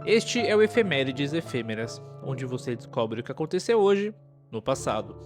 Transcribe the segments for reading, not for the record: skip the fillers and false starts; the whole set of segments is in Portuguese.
Este é o Efemérides Efêmeras, onde você descobre o que aconteceu hoje, no passado.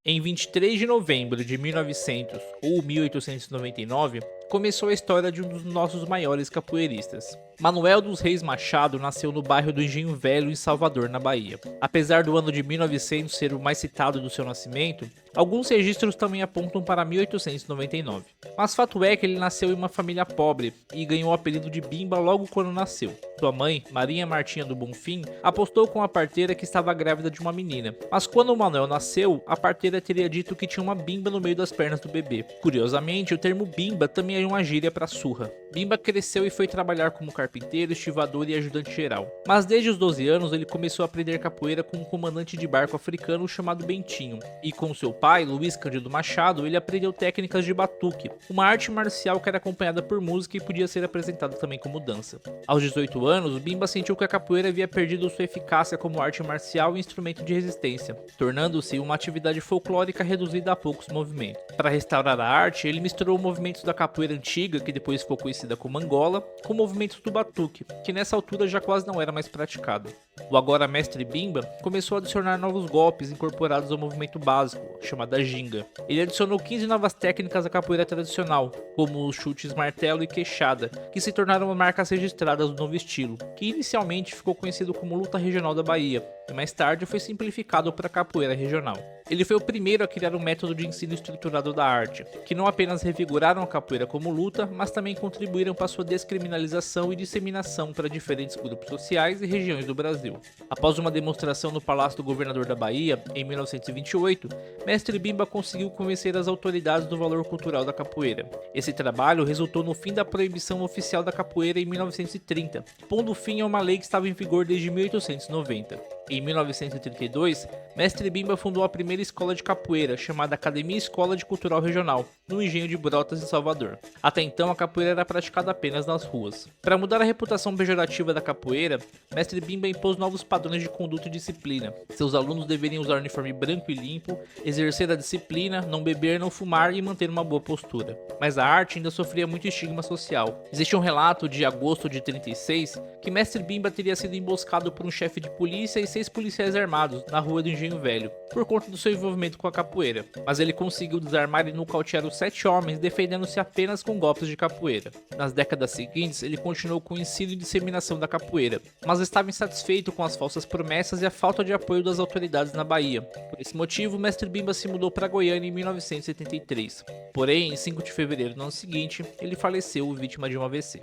Em 23 de novembro de 1900 ou 1899, começou a história de um dos nossos maiores capoeiristas. Manuel dos Reis Machado nasceu no bairro do Engenho Velho, em Salvador, na Bahia. Apesar do ano de 1900 ser o mais citado do seu nascimento, alguns registros também apontam para 1899. Mas fato é que ele nasceu em uma família pobre e ganhou o apelido de Bimba logo quando nasceu. Sua mãe, Maria Martinha do Bonfim, apostou com a parteira que estava grávida de uma menina. Mas quando o Manuel nasceu, a parteira teria dito que tinha uma bimba no meio das pernas do bebê. Curiosamente, o termo bimba também é uma gíria para surra. Bimba cresceu e foi trabalhar como carpinteiro, estivador e ajudante geral. Mas desde os 12 anos ele começou a aprender capoeira com um comandante de barco africano chamado Bentinho. E com seu pai, Luiz Cândido Machado, ele aprendeu técnicas de batuque, uma arte marcial que era acompanhada por música e podia ser apresentada também como dança. Aos 18 anos, Bimba sentiu que a capoeira havia perdido sua eficácia como arte marcial e instrumento de resistência, tornando-se uma atividade folclórica reduzida a poucos movimentos. Para restaurar a arte, ele misturou movimentos da capoeira antiga, que depois ficou conhecida como Angola, com movimentos do batuque, que nessa altura já quase não era mais praticado. O agora mestre Bimba começou a adicionar novos golpes incorporados ao movimento básico, chamada ginga. Ele adicionou 15 novas técnicas à capoeira tradicional, como os chutes martelo e queixada, que se tornaram marcas registradas do novo estilo, que inicialmente ficou conhecido como luta regional da Bahia, e mais tarde foi simplificado para capoeira regional. Ele foi o primeiro a criar um método de ensino estruturado da arte, que não apenas revigoraram a capoeira como luta, mas também contribuíram para sua descriminalização e disseminação para diferentes grupos sociais e regiões do Brasil. Após uma demonstração no Palácio do Governador da Bahia, em 1928, Mestre Bimba conseguiu convencer as autoridades do valor cultural da capoeira. Esse trabalho resultou no fim da proibição oficial da capoeira em 1930, pondo fim a uma lei que estava em vigor desde 1890. Em 1932, Mestre Bimba fundou a primeira escola de capoeira, chamada Academia Escola de Cultural Regional, no Engenho de Brotas, em Salvador. Até então, a capoeira era praticada apenas nas ruas. Para mudar a reputação pejorativa da capoeira, Mestre Bimba impôs novos padrões de conduta e disciplina. Seus alunos deveriam usar uniforme branco e limpo, exercer a disciplina, não beber, não fumar e manter uma boa postura. Mas a arte ainda sofria muito estigma social. Existe um relato de agosto de 36 que Mestre Bimba teria sido emboscado por um chefe de polícia e 6 policiais armados na rua do Engenho Velho, por conta do seu envolvimento com a capoeira. Mas ele conseguiu desarmar e nocautear os 7 homens, defendendo-se apenas com golpes de capoeira. Nas décadas seguintes, ele continuou com o ensino e disseminação da capoeira, mas estava insatisfeito com as falsas promessas e a falta de apoio das autoridades na Bahia. Por esse motivo, Mestre Bimba se mudou para Goiânia em 1973. Porém, em 5 de fevereiro do ano seguinte, ele faleceu vítima de um AVC.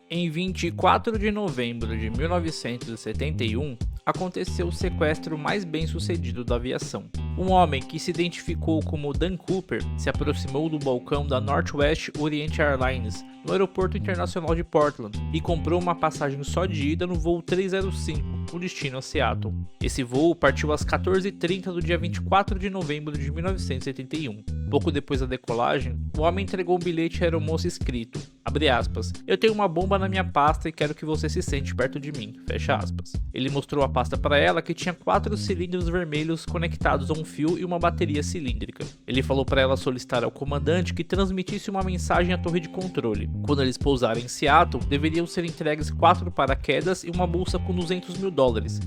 Em 24 de novembro de 1971, aconteceu o sequestro mais bem sucedido da aviação. Um homem que se identificou como Dan Cooper se aproximou do balcão da Northwest Orient Airlines no Aeroporto Internacional de Portland e comprou uma passagem só de ida no voo 305, com destino a Seattle. Esse voo partiu às 14h30 do dia 24 de novembro de 1971. Pouco depois da decolagem, o homem entregou um bilhete à aeromoça escrito, abre aspas, eu tenho uma bomba na minha pasta e quero que você se sente perto de mim, fecha aspas. Ele mostrou a pasta para ela, que tinha 4 cilindros vermelhos conectados a um fio e uma bateria cilíndrica. Ele falou para ela solicitar ao comandante que transmitisse uma mensagem à torre de controle. Quando eles pousarem em Seattle, deveriam ser entregues 4 paraquedas e uma bolsa com $200 mil,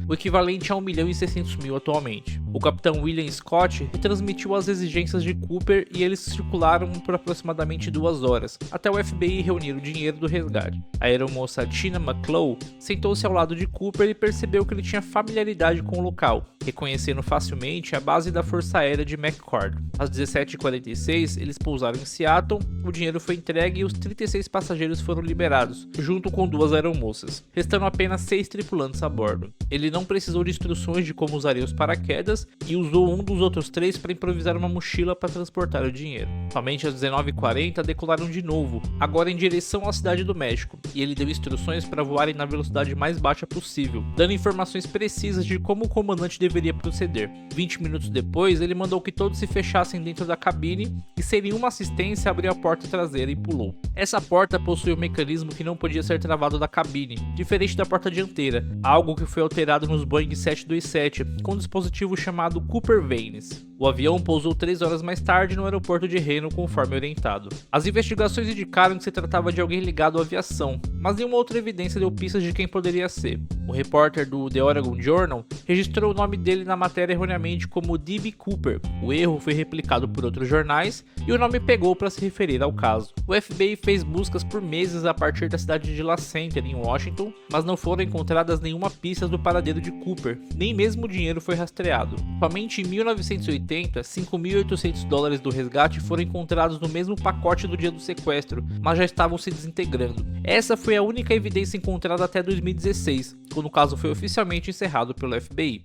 o equivalente a 1.600.000 atualmente. O capitão William Scott retransmitiu as exigências de Cooper e eles circularam por aproximadamente 2 horas, até o FBI reunir o dinheiro do resgate. A aeromoça Tina McClough sentou-se ao lado de Cooper e percebeu que ele tinha familiaridade com o local, reconhecendo facilmente a base da Força Aérea de McCord. Às 17h46, eles pousaram em Seattle, o dinheiro foi entregue e os 36 passageiros foram liberados, junto com 2 aeromoças, restando apenas 6 tripulantes a bordo. Ele não precisou de instruções de como usaria os paraquedas e usou um dos outros 3 para improvisar uma mochila para transportar o dinheiro. Somente às 19h40 decolaram de novo, agora em direção à cidade do México, e ele deu instruções para voarem na velocidade mais baixa possível, dando informações precisas de como o comandante deveria proceder. 20 minutos depois, ele mandou que todos se fechassem dentro da cabine e, sem nenhuma assistência, abriu a porta traseira e pulou. Essa porta possui um mecanismo que não podia ser travado da cabine, diferente da porta dianteira, algo que foi alterado nos Boeing 727 com um dispositivo chamado Cooper Vanes. O avião pousou 3 horas mais tarde no aeroporto de Reno conforme orientado. As investigações indicaram que se tratava de alguém ligado à aviação, mas nenhuma outra evidência deu pistas de quem poderia ser. O repórter do The Oregon Journal registrou o nome dele na matéria erroneamente como D.B. Cooper. O erro foi replicado por outros jornais e o nome pegou para se referir ao caso. O FBI fez buscas por meses a partir da cidade de La Center, em Washington, mas não foram encontradas nenhuma pista do paradeiro de Cooper, nem mesmo o dinheiro foi rastreado. Somente em 1980, $5.800 do resgate foram encontrados no mesmo pacote do dia do sequestro, mas já estavam se desintegrando. Essa foi a única evidência encontrada até 2016, quando o caso foi oficialmente encerrado pelo FBI.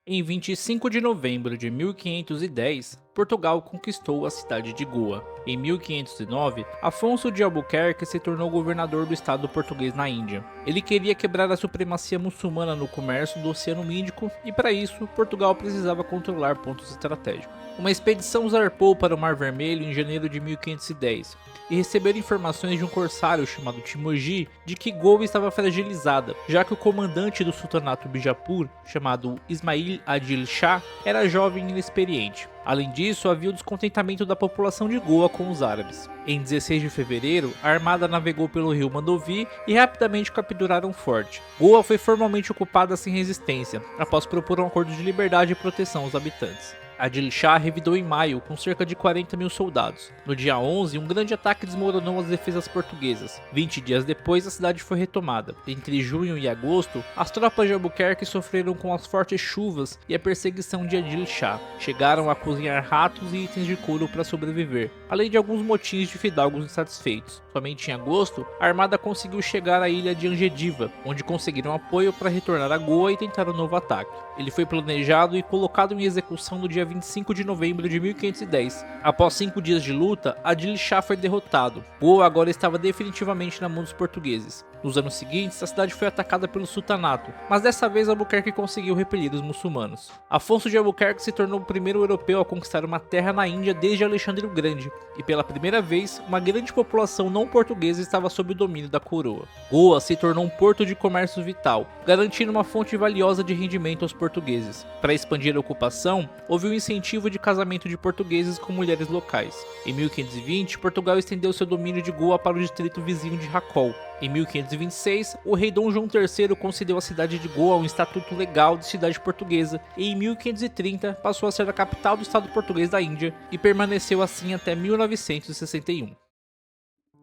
Em 25 de novembro de 1510, Portugal conquistou a cidade de Goa. Em 1509, Afonso de Albuquerque se tornou governador do estado português na Índia. Ele queria quebrar a supremacia muçulmana no comércio do Oceano Índico e, para isso, Portugal precisava controlar pontos estratégicos. Uma expedição zarpou para o Mar Vermelho em janeiro de 1510 e receberam informações de um corsário chamado Timoji de que Goa estava fragilizada, já que o comandante do sultanato Bijapur, chamado Ismail Adil Shah, era jovem e inexperiente. Além disso, havia o descontentamento da população de Goa com os árabes. Em 16 de fevereiro, a armada navegou pelo rio Mandovi e rapidamente capturaram o forte. Goa foi formalmente ocupada sem resistência, após propor um acordo de liberdade e proteção aos habitantes. Adil Shah revidou em maio com cerca de 40 mil soldados. No dia 11, um grande ataque desmoronou as defesas portuguesas. 20 dias depois, a cidade foi retomada. Entre junho e agosto, as tropas de Albuquerque sofreram com as fortes chuvas e a perseguição de Adil Shah. Chegaram a cozinhar ratos e itens de couro para sobreviver, além de alguns motins de fidalgos insatisfeitos. Somente em agosto, a armada conseguiu chegar à ilha de Angediva, onde conseguiram apoio para retornar a Goa e tentar um novo ataque. Ele foi planejado e colocado em execução no dia 25 de novembro de 1510. Após 5 dias de luta, Adil Shah foi derrotado. Goa agora estava definitivamente na mão dos portugueses. Nos anos seguintes, a cidade foi atacada pelo sultanato, mas dessa vez Albuquerque conseguiu repelir os muçulmanos. Afonso de Albuquerque se tornou o primeiro europeu a conquistar uma terra na Índia desde Alexandre o Grande, e pela primeira vez, uma grande população não portuguesa estava sob o domínio da coroa. Goa se tornou um porto de comércio vital, garantindo uma fonte valiosa de rendimento aos portugueses. Para expandir a ocupação, houve um incentivo de casamento de portugueses com mulheres locais. Em 1520, Portugal estendeu seu domínio de Goa para o distrito vizinho de Racol. Em 1526, o rei Dom João III concedeu à cidade de Goa um estatuto legal de cidade portuguesa e em 1530 passou a ser a capital do estado português da Índia e permaneceu assim até 1961.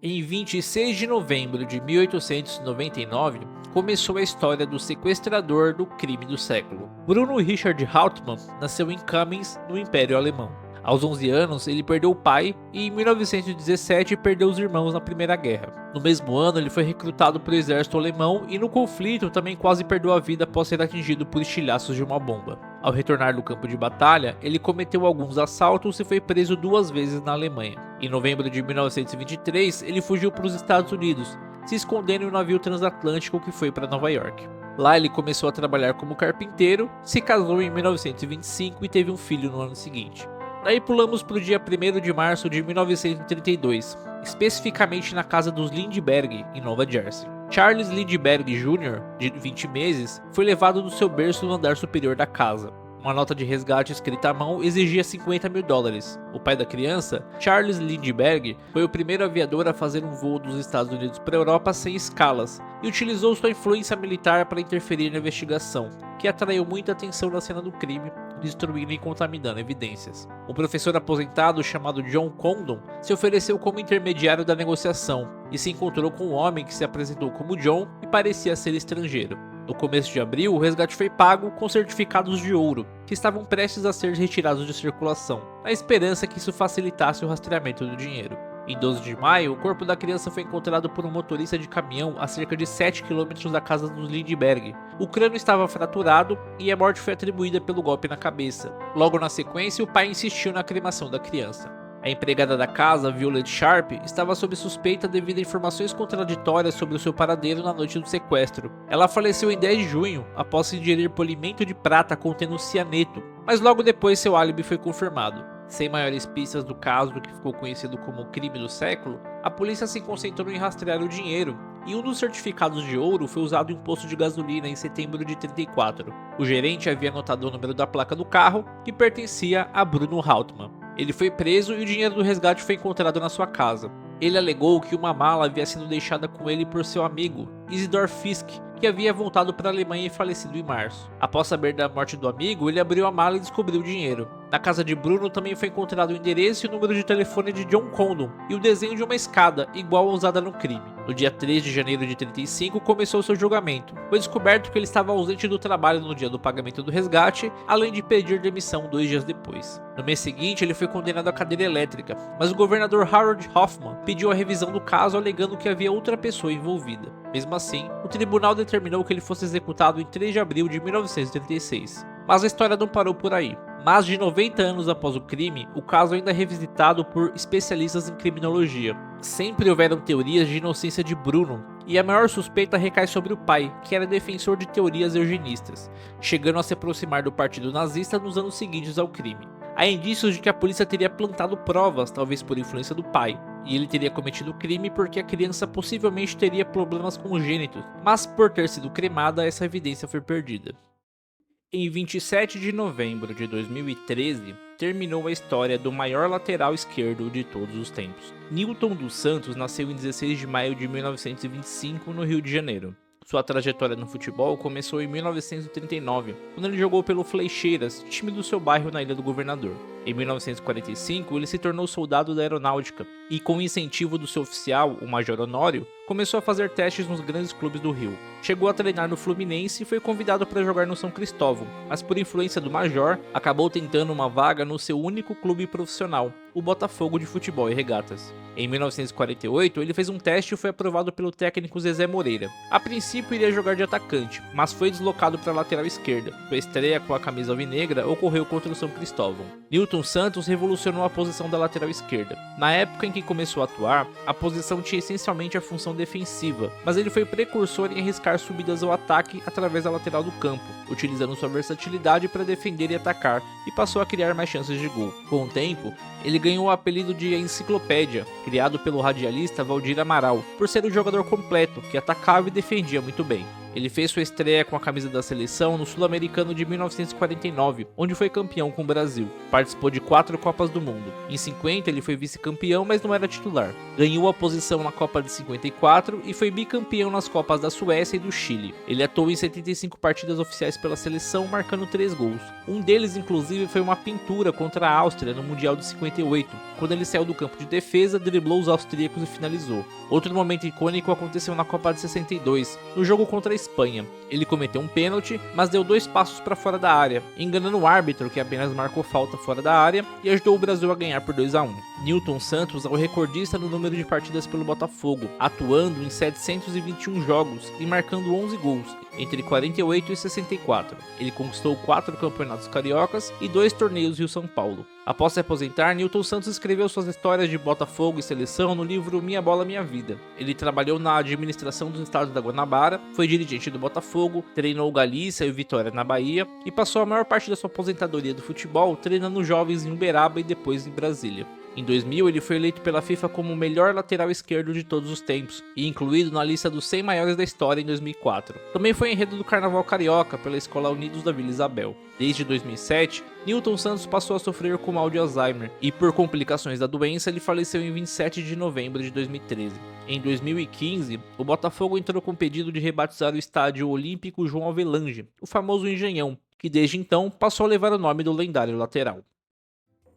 Em 26 de novembro de 1899, começou a história do sequestrador do crime do século. Bruno Richard Hauptmann nasceu em Kamenz, no Império Alemão. Aos 11 anos, ele perdeu o pai e em 1917 perdeu os irmãos na Primeira Guerra. No mesmo ano, ele foi recrutado para o exército alemão e no conflito também quase perdeu a vida após ser atingido por estilhaços de uma bomba. Ao retornar do campo de batalha, ele cometeu alguns assaltos e foi preso 2 vezes na Alemanha. Em novembro de 1923, ele fugiu para os Estados Unidos, se escondendo em um navio transatlântico que foi para Nova York. Lá ele começou a trabalhar como carpinteiro, se casou em 1925 e teve um filho no ano seguinte. Daí pulamos para o dia 1º de março de 1932, especificamente na casa dos Lindbergh, em Nova Jersey. Charles Lindbergh Jr., de 20 meses, foi levado do seu berço no andar superior da casa. Uma nota de resgate escrita à mão exigia $50 mil. O pai da criança, Charles Lindbergh, foi o primeiro aviador a fazer um voo dos Estados Unidos para a Europa sem escalas e utilizou sua influência militar para interferir na investigação, que atraiu muita atenção na cena do crime, destruindo e contaminando evidências. Um professor aposentado chamado John Condon se ofereceu como intermediário da negociação e se encontrou com um homem que se apresentou como John e parecia ser estrangeiro. No começo de abril, o resgate foi pago com certificados de ouro, que estavam prestes a ser retirados de circulação, na esperança que isso facilitasse o rastreamento do dinheiro. Em 12 de maio, o corpo da criança foi encontrado por um motorista de caminhão a cerca de 7 km da casa dos Lindbergh. O crânio estava fraturado e a morte foi atribuída pelo golpe na cabeça. Logo na sequência, o pai insistiu na cremação da criança. A empregada da casa, Violet Sharp, estava sob suspeita devido a informações contraditórias sobre o seu paradeiro na noite do sequestro. Ela faleceu em 10 de junho, após ingerir polimento de prata contendo cianeto, mas logo depois seu álibi foi confirmado. Sem maiores pistas do caso que ficou conhecido como o crime do século, a polícia se concentrou em rastrear o dinheiro, e um dos certificados de ouro foi usado em um posto de gasolina em setembro de 34. O gerente havia anotado o número da placa do carro, que pertencia a Bruno Hauptmann. Ele foi preso e o dinheiro do resgate foi encontrado na sua casa. Ele alegou que uma mala havia sido deixada com ele por seu amigo, Isidor Fisk, que havia voltado para a Alemanha e falecido em março. Após saber da morte do amigo, ele abriu a mala e descobriu o dinheiro. Na casa de Bruno também foi encontrado o endereço e o número de telefone de John Condon e o desenho de uma escada, igual a usada no crime. No dia 3 de janeiro de 35 começou seu julgamento. Foi descoberto que ele estava ausente do trabalho no dia do pagamento do resgate, além de pedir demissão 2 dias depois. No mês seguinte, ele foi condenado à cadeira elétrica, mas o governador Harold Hoffman pediu a revisão do caso alegando que havia outra pessoa envolvida. Mesmo assim, o tribunal determinou que ele fosse executado em 3 de abril de 1936. Mas a história não parou por aí. Mais de 90 anos após o crime, o caso ainda é revisitado por especialistas em criminologia. Sempre houveram teorias de inocência de Bruno, e a maior suspeita recai sobre o pai, que era defensor de teorias eugenistas, chegando a se aproximar do partido nazista nos anos seguintes ao crime. Há indícios de que a polícia teria plantado provas, talvez por influência do pai, e ele teria cometido o crime porque a criança possivelmente teria problemas congênitos, mas por ter sido cremada, essa evidência foi perdida. Em 27 de novembro de 2013, terminou a história do maior lateral esquerdo de todos os tempos. Nilton dos Santos nasceu em 16 de maio de 1925 no Rio de Janeiro. Sua trajetória no futebol começou em 1939, quando ele jogou pelo Fleixeiras, time do seu bairro na Ilha do Governador. Em 1945, ele se tornou soldado da aeronáutica e, com o incentivo do seu oficial, o Major Honório, começou a fazer testes nos grandes clubes do Rio. Chegou a treinar no Fluminense e foi convidado para jogar no São Cristóvão, mas por influência do Major, acabou tentando uma vaga no seu único clube profissional, o Botafogo de Futebol e Regatas. Em 1948, ele fez um teste e foi aprovado pelo técnico Zezé Moreira. A princípio iria jogar de atacante, mas foi deslocado para a lateral esquerda. Sua estreia com a camisa alvinegra ocorreu contra o São Cristóvão. Nilton Santos revolucionou a posição da lateral esquerda. Na época em que começou a atuar, a posição tinha essencialmente a função defensiva, mas ele foi precursor em arriscar subidas ao ataque através da lateral do campo, utilizando sua versatilidade para defender e atacar, e passou a criar mais chances de gol. Com o tempo, ele ganhou o apelido de Enciclopédia, criado pelo radialista Valdir Amaral, por ser um jogador completo, que atacava e defendia muito bem. Ele fez sua estreia com a camisa da seleção no Sul-Americano de 1949, onde foi campeão com o Brasil. Participou de 4 Copas do Mundo. Em 50 ele foi vice-campeão, mas não era titular. Ganhou a posição na Copa de 54 e foi bicampeão nas Copas da Suécia e do Chile. Ele atuou em 75 partidas oficiais pela seleção, marcando 3 gols. Um deles, inclusive, foi uma pintura contra a Áustria no Mundial de 58, quando ele saiu do campo de defesa, driblou os austríacos e finalizou. Outro momento icônico aconteceu na Copa de 62, no jogo contra a Espanha. Ele cometeu um pênalti, mas deu 2 passos para fora da área, enganando o árbitro, que apenas marcou falta fora da área, e ajudou o Brasil a ganhar por 2-1. Nilton Santos é o recordista no número de partidas pelo Botafogo, atuando em 721 jogos e marcando 11 gols, entre 48 e 64. Ele conquistou 4 campeonatos cariocas e 2 torneios Rio-São Paulo. Após se aposentar, Nilton Santos escreveu suas histórias de Botafogo e seleção no livro Minha Bola Minha Vida. Ele trabalhou na administração dos estados da Guanabara, foi dirigente do Botafogo, treinou o Galícia e o Vitória na Bahia e passou a maior parte da sua aposentadoria do futebol treinando jovens em Uberaba e depois em Brasília. Em 2000, ele foi eleito pela FIFA como o melhor lateral esquerdo de todos os tempos e incluído na lista dos 100 maiores da história em 2004. Também foi enredo do Carnaval Carioca pela Escola Unidos da Vila Isabel. Desde 2007, Nilton Santos passou a sofrer com mal de Alzheimer e, por complicações da doença, ele faleceu em 27 de novembro de 2013. Em 2015, o Botafogo entrou com pedido de rebatizar o estádio Olímpico João Avelange, o famoso Engenhão, que desde então passou a levar o nome do lendário lateral.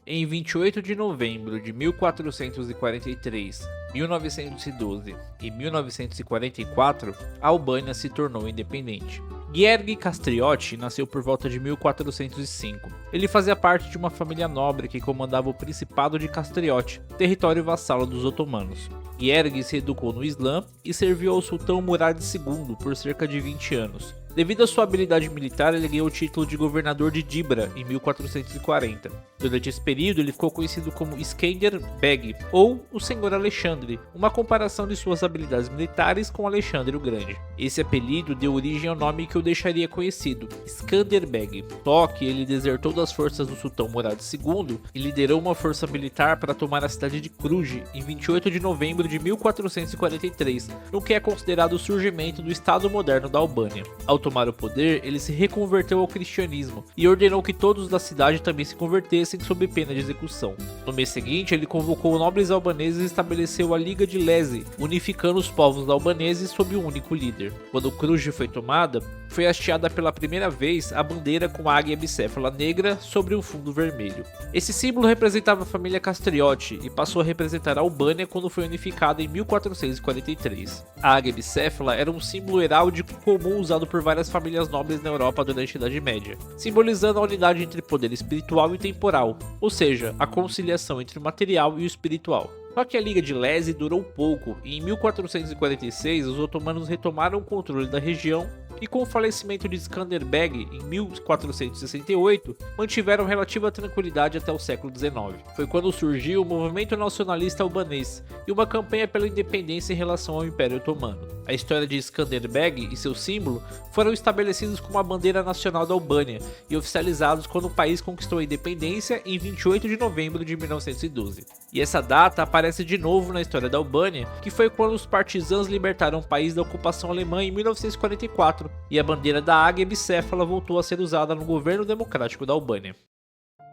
Em 28 de novembro de 1443, 1912 e 1944, a Albânia se tornou independente. Gheorghe Castriotti nasceu por volta de 1405. Ele fazia parte de uma família nobre que comandava o Principado de Castriotti, território vassalo dos otomanos. Gheorghe se educou no Islã e serviu ao sultão Murad II por cerca de 20 anos. Devido à sua habilidade militar, ele ganhou o título de governador de Dibra em 1440. Durante esse período, ele ficou conhecido como Iskender Beg, ou o Senhor Alexandre, uma comparação de suas habilidades militares com Alexandre o Grande. Esse apelido deu origem ao nome que o deixaria conhecido, Skanderbeg. Só que ele desertou das forças do sultão Murad II e liderou uma força militar para tomar a cidade de Cluj em 28 de novembro de 1443, no que é considerado o surgimento do Estado moderno da Albânia. Ao tomar o poder, ele se reconverteu ao cristianismo e ordenou que todos da cidade também se convertessem sob pena de execução. No mês seguinte, ele convocou nobres albaneses e estabeleceu a Liga de Leze, unificando os povos albaneses sob um único líder. Quando Cluj foi tomada, foi hasteada pela primeira vez a bandeira com a águia bicéfala negra sobre um fundo vermelho. Esse símbolo representava a família Castriote e passou a representar a Albânia quando foi unificada em 1443. A águia bicéfala era um símbolo heráldico comum usado por várias famílias nobres na Europa durante a Idade Média, simbolizando a unidade entre poder espiritual e temporal, ou seja, a conciliação entre o material e o espiritual. Só que a Liga de Leze durou pouco e em 1446 os otomanos retomaram o controle da região e com o falecimento de Skanderbeg em 1468, mantiveram relativa tranquilidade até o século XIX. Foi quando surgiu o movimento nacionalista albanês e uma campanha pela independência em relação ao Império Otomano. A história de Skanderbeg e seu símbolo foram estabelecidos como a bandeira nacional da Albânia e oficializados quando o país conquistou a independência em 28 de novembro de 1912. E essa data aparece de novo na história da Albânia, que foi quando os partisãs libertaram o país da ocupação alemã em 1944, e a bandeira da águia bicéfala voltou a ser usada no governo democrático da Albânia.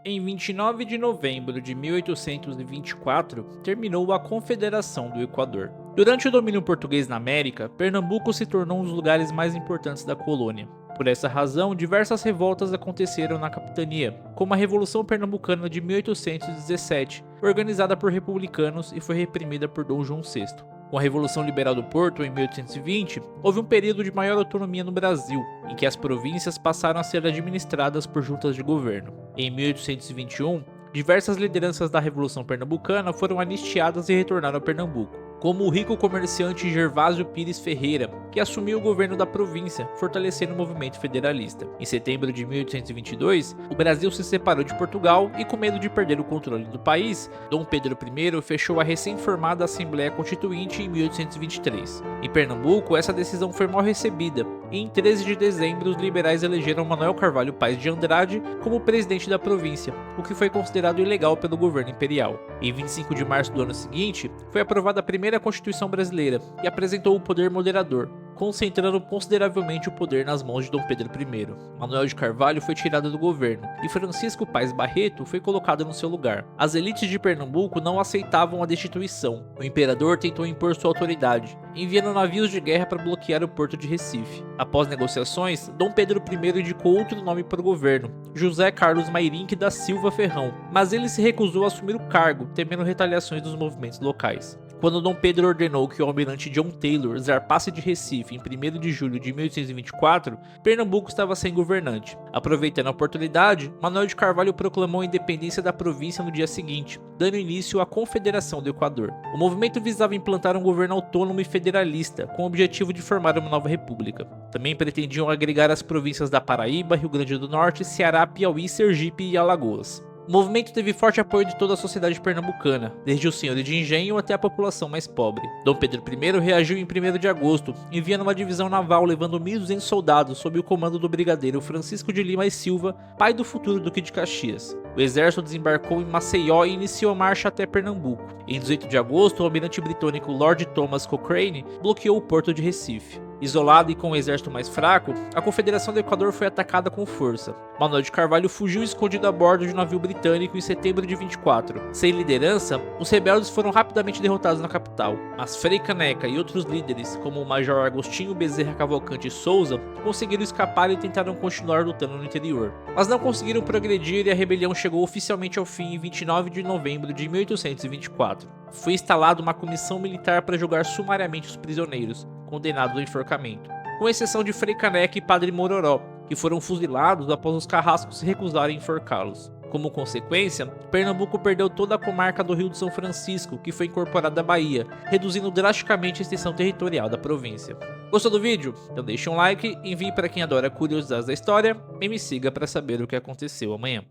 Em 29 de novembro de 1824, terminou a Confederação do Equador. Durante o domínio português na América, Pernambuco se tornou um dos lugares mais importantes da colônia. Por essa razão, diversas revoltas aconteceram na capitania, como a Revolução Pernambucana de 1817, organizada por republicanos e foi reprimida por Dom João VI. Com a Revolução Liberal do Porto, em 1820, houve um período de maior autonomia no Brasil, em que as províncias passaram a ser administradas por juntas de governo. Em 1821, diversas lideranças da Revolução Pernambucana foram anistiadas e retornaram a Pernambuco, como o rico comerciante Gervásio Pires Ferreira, que assumiu o governo da província, fortalecendo o movimento federalista. Em setembro de 1822, o Brasil se separou de Portugal e, com medo de perder o controle do país, Dom Pedro I fechou a recém-formada Assembleia Constituinte em 1823. Em Pernambuco, essa decisão foi mal recebida, e em 13 de dezembro os liberais elegeram Manuel Carvalho Paes de Andrade como presidente da província, o que foi considerado ilegal pelo governo imperial. Em 25 de março do ano seguinte, foi aprovada a primeira Constituição brasileira e apresentou o poder moderador, concentrando consideravelmente o poder nas mãos de Dom Pedro I. Manuel de Carvalho foi tirado do governo e Francisco Paes Barreto foi colocado no seu lugar. As elites de Pernambuco não aceitavam a destituição. O imperador tentou impor sua autoridade, enviando navios de guerra para bloquear o porto de Recife. Após negociações, Dom Pedro I indicou outro nome para o governo, José Carlos Mairinque da Silva Ferrão, mas ele se recusou a assumir o cargo, temendo retaliações dos movimentos locais. Quando Dom Pedro ordenou que o almirante John Taylor zarpasse de Recife em 1º de julho de 1824, Pernambuco estava sem governante. Aproveitando a oportunidade, Manuel de Carvalho proclamou a independência da província no dia seguinte, dando início à Confederação do Equador. O movimento visava implantar um governo autônomo e federalista, com o objetivo de formar uma nova república. Também pretendiam agregar as províncias da Paraíba, Rio Grande do Norte, Ceará, Piauí, Sergipe e Alagoas. O movimento teve forte apoio de toda a sociedade pernambucana, desde os senhores de engenho até a população mais pobre. Dom Pedro I reagiu em 1º de agosto, enviando uma divisão naval levando 1.200 soldados sob o comando do brigadeiro Francisco de Lima e Silva, pai do futuro Duque de Caxias. O exército desembarcou em Maceió e iniciou a marcha até Pernambuco. Em 18 de agosto, o almirante britânico Lord Thomas Cochrane bloqueou o porto de Recife. Isolado e com um exército mais fraco, a Confederação do Equador foi atacada com força. Manuel de Carvalho fugiu escondido a bordo de um navio britânico em setembro de 24. Sem liderança, os rebeldes foram rapidamente derrotados na capital, mas Frei Caneca e outros líderes, como o Major Agostinho Bezerra Cavalcante Souza, conseguiram escapar e tentaram continuar lutando no interior. Mas não conseguiram progredir e a rebelião chegou oficialmente ao fim em 29 de novembro de 1824. Foi instalada uma comissão militar para julgar sumariamente os prisioneiros, condenados ao enforcamento, com exceção de Frei Caneca e Padre Mororó, que foram fuzilados após os carrascos se recusarem a enforcá-los. Como consequência, Pernambuco perdeu toda a comarca do Rio de São Francisco, que foi incorporada à Bahia, reduzindo drasticamente a extensão territorial da província. Gostou do vídeo? Então deixe um like, envie para quem adora curiosidades da história e me siga para saber o que aconteceu amanhã.